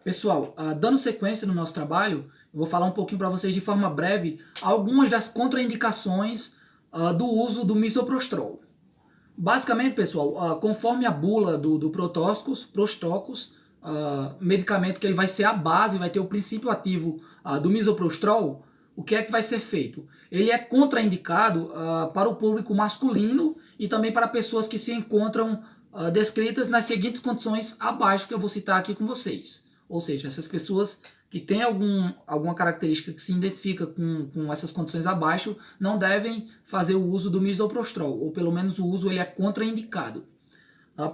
Pessoal, dando sequência no nosso trabalho, eu vou falar um pouquinho para vocês de forma breve algumas das contraindicações do uso do misoprostol. Basicamente, pessoal, conforme a bula do Prostóxicos, medicamento que ele vai ser a base, vai ter o princípio ativo do misoprostol, o que é que vai ser feito? Ele é contraindicado para o público masculino e também para pessoas que se encontram descritas nas seguintes condições abaixo que eu vou citar aqui com vocês. Ou seja, essas pessoas que têm alguma característica que se identifica com essas condições abaixo não devem fazer o uso do misoprostol, ou pelo menos o uso ele é contraindicado.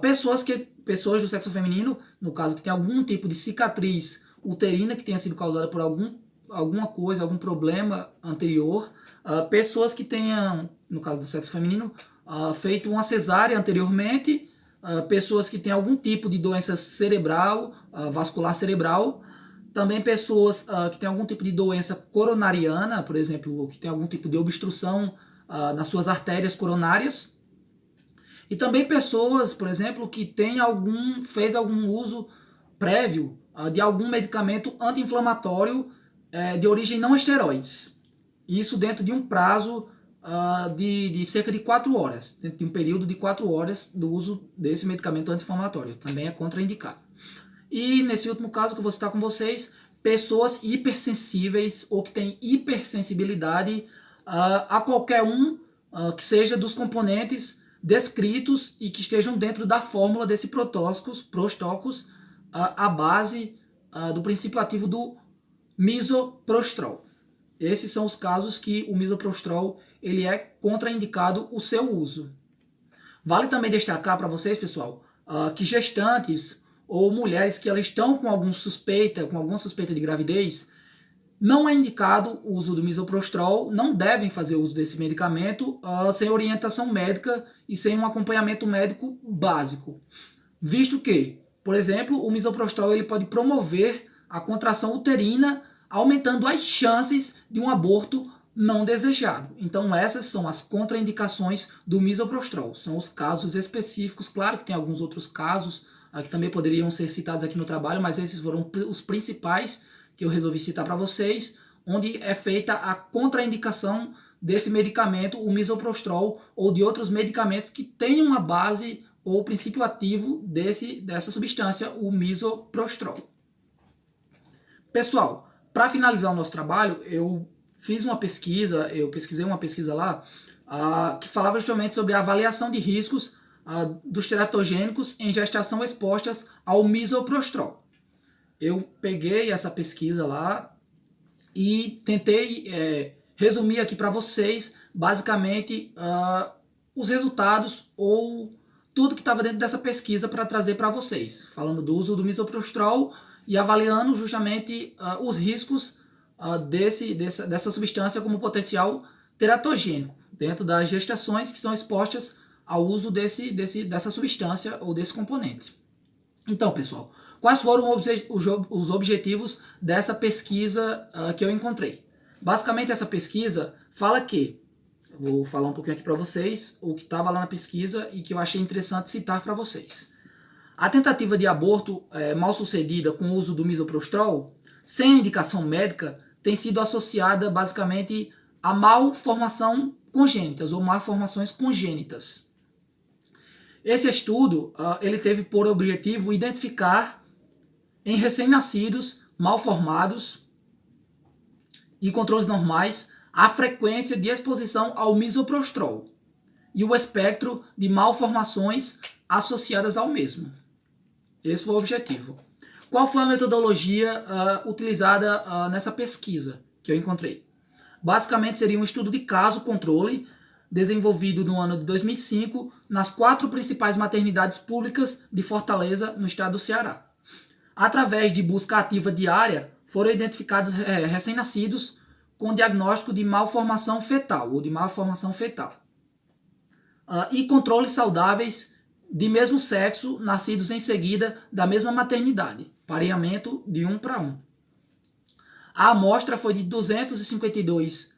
Pessoas do sexo feminino, no caso que tem algum tipo de cicatriz uterina que tenha sido causada por alguma coisa, algum problema anterior, pessoas que tenham, no caso do sexo feminino, feito uma cesárea anteriormente, pessoas que têm algum tipo de doença cerebral, vascular cerebral, também pessoas que têm algum tipo de doença coronariana, por exemplo, que tem algum tipo de obstrução nas suas artérias coronárias, e também pessoas, por exemplo, que fez algum uso prévio de algum medicamento anti-inflamatório de origem não esteroides. Isso dentro de um prazo de cerca de 4 horas, dentro de um período de 4 horas do uso desse medicamento anti-inflamatório. Também é contraindicado. E nesse último caso que eu vou citar com vocês, pessoas hipersensíveis ou que têm hipersensibilidade a qualquer que seja dos componentes descritos e que estejam dentro da fórmula desse Prostóxicos, a base do princípio ativo do misoprostol. Esses são os casos que o misoprostol ele é contraindicado o seu uso. Vale também destacar para vocês, pessoal, que gestantes ou mulheres que elas estão com alguma suspeita de gravidez, não é indicado o uso do misoprostol, não devem fazer uso desse medicamento sem orientação médica e sem um acompanhamento médico básico. Visto que, por exemplo, o misoprostol ele pode promover a contração uterina, aumentando as chances de um aborto não desejado. Então essas são as contraindicações do misoprostol. São os casos específicos. Claro que tem alguns outros casos que também poderiam ser citados aqui no trabalho, mas esses foram os principais que eu resolvi citar para vocês, onde é feita a contraindicação desse medicamento, o misoprostol, ou de outros medicamentos que tenham a base ou o princípio ativo dessa substância, o misoprostol. Pessoal, para finalizar o nosso trabalho, eu pesquisei uma pesquisa lá que falava justamente sobre a avaliação de riscos dos teratogênicos em gestação expostas ao misoprostol. Eu peguei essa pesquisa lá e tentei resumir aqui para vocês, basicamente, os resultados ou tudo que estava dentro dessa pesquisa para trazer para vocês, falando do uso do misoprostol e avaliando justamente os riscos dessa substância como potencial teratogênico dentro das gestações que são expostas ao uso dessa substância ou desse componente. Então, pessoal, quais foram os objetivos dessa pesquisa que eu encontrei? Basicamente, essa pesquisa fala que, vou falar um pouquinho aqui para vocês, o que estava lá na pesquisa e que eu achei interessante citar para vocês. A tentativa de aborto mal sucedida com o uso do misoprostol, sem indicação médica, tem sido associada basicamente a malformação congênitas ou malformações congênitas. Esse estudo ele teve por objetivo identificar em recém-nascidos, malformados e controles normais a frequência de exposição ao misoprostol e o espectro de malformações associadas ao mesmo. Esse foi o objetivo. Qual foi a metodologia utilizada nessa pesquisa que eu encontrei? Basicamente seria um estudo de caso-controle desenvolvido no ano de 2005 nas 4 principais maternidades públicas de Fortaleza, no estado do Ceará. Através de busca ativa diária, foram identificados recém-nascidos com diagnóstico de malformação fetal ou de malformação fetal e controles saudáveis de mesmo sexo nascidos em seguida da mesma maternidade, pareamento de 1 para 1. A amostra foi de 252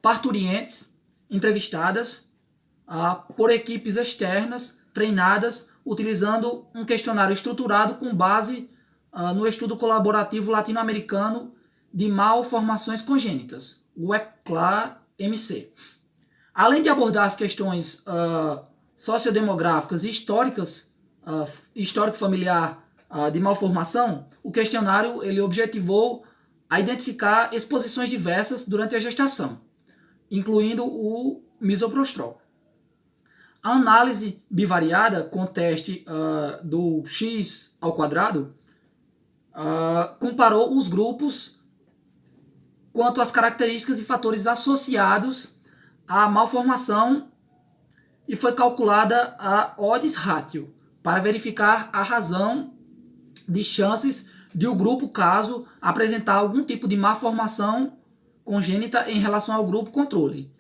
parturientes entrevistadas por equipes externas treinadas utilizando um questionário estruturado com base no estudo colaborativo latino-americano de malformações congênitas, o ECLA-MC. Além de abordar as questões sociodemográficas e históricas, histórico-familiar de malformação, o questionário ele objetivou a identificar exposições diversas durante a gestação, incluindo o misoprostrol. A análise bivariada com teste do x ao quadrado comparou os grupos quanto às características e fatores associados à malformação e foi calculada a odds ratio para verificar a razão de chances de o grupo caso apresentar algum tipo de malformação congênita em relação ao grupo controle,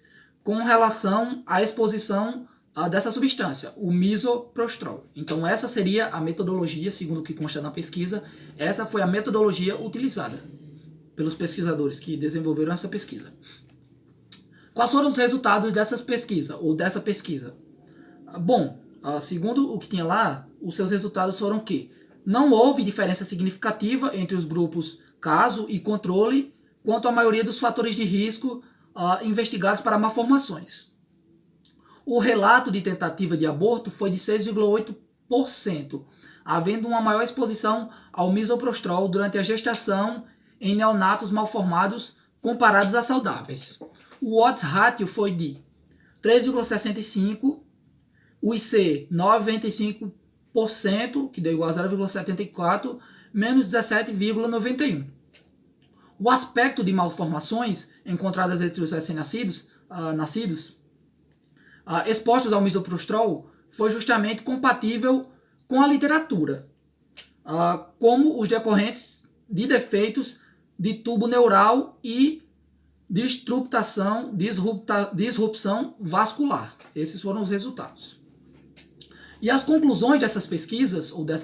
com relação à exposição dessa substância, o misoprostrol. Então essa seria a metodologia, segundo o que consta na pesquisa, essa foi a metodologia utilizada pelos pesquisadores que desenvolveram essa pesquisa. Quais foram os resultados dessa pesquisa? Bom, segundo o que tinha lá, os seus resultados foram que não houve diferença significativa entre os grupos caso e controle quanto à maioria dos fatores de risco investigados para malformações. O relato de tentativa de aborto foi de 6,8%, havendo uma maior exposição ao misoprostrol durante a gestação em neonatos malformados comparados a saudáveis. O odds ratio foi de 3,65%, o IC 95%, que deu igual a 0,74%, menos 17,91%. O aspecto de malformações encontradas entre os recém-nascidos expostos ao misoprostrol foi justamente compatível com a literatura, como os decorrentes de defeitos de tubo neural e disrupção vascular. Esses foram os resultados. E as conclusões dessa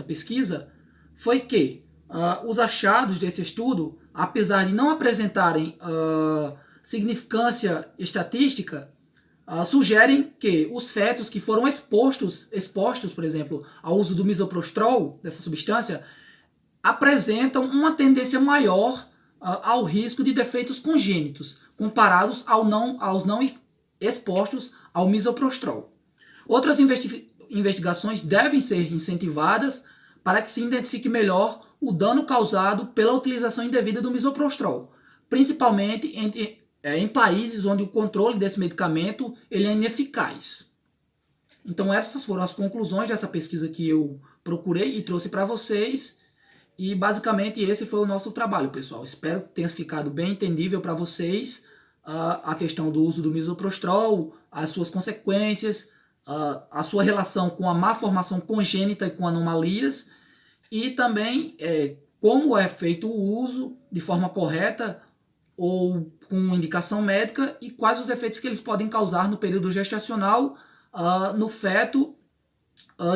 pesquisa foi que os achados desse estudo, apesar de não apresentarem significância estatística, sugerem que os fetos que foram expostos, por exemplo, ao uso do misoprostrol, dessa substância, apresentam uma tendência maior ao risco de defeitos congênitos, comparados aos não expostos ao misoprostrol. Outras investigações devem ser incentivadas para que se identifique melhor o dano causado pela utilização indevida do misoprostrol, principalmente em países onde o controle desse medicamento ele é ineficaz. Então essas foram as conclusões dessa pesquisa que eu procurei e trouxe para vocês. E basicamente esse foi o nosso trabalho, pessoal. Espero que tenha ficado bem entendível para vocês a questão do uso do misoprostrol, as suas consequências, a sua relação com a má formação congênita e com anomalias, e também como é feito o uso de forma correta ou com indicação médica e quais os efeitos que eles podem causar no período gestacional, no feto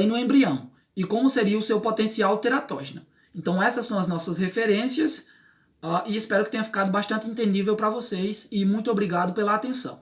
e no embrião, e como seria o seu potencial teratógeno. Então essas são as nossas referências e espero que tenha ficado bastante entendível para vocês e muito obrigado pela atenção.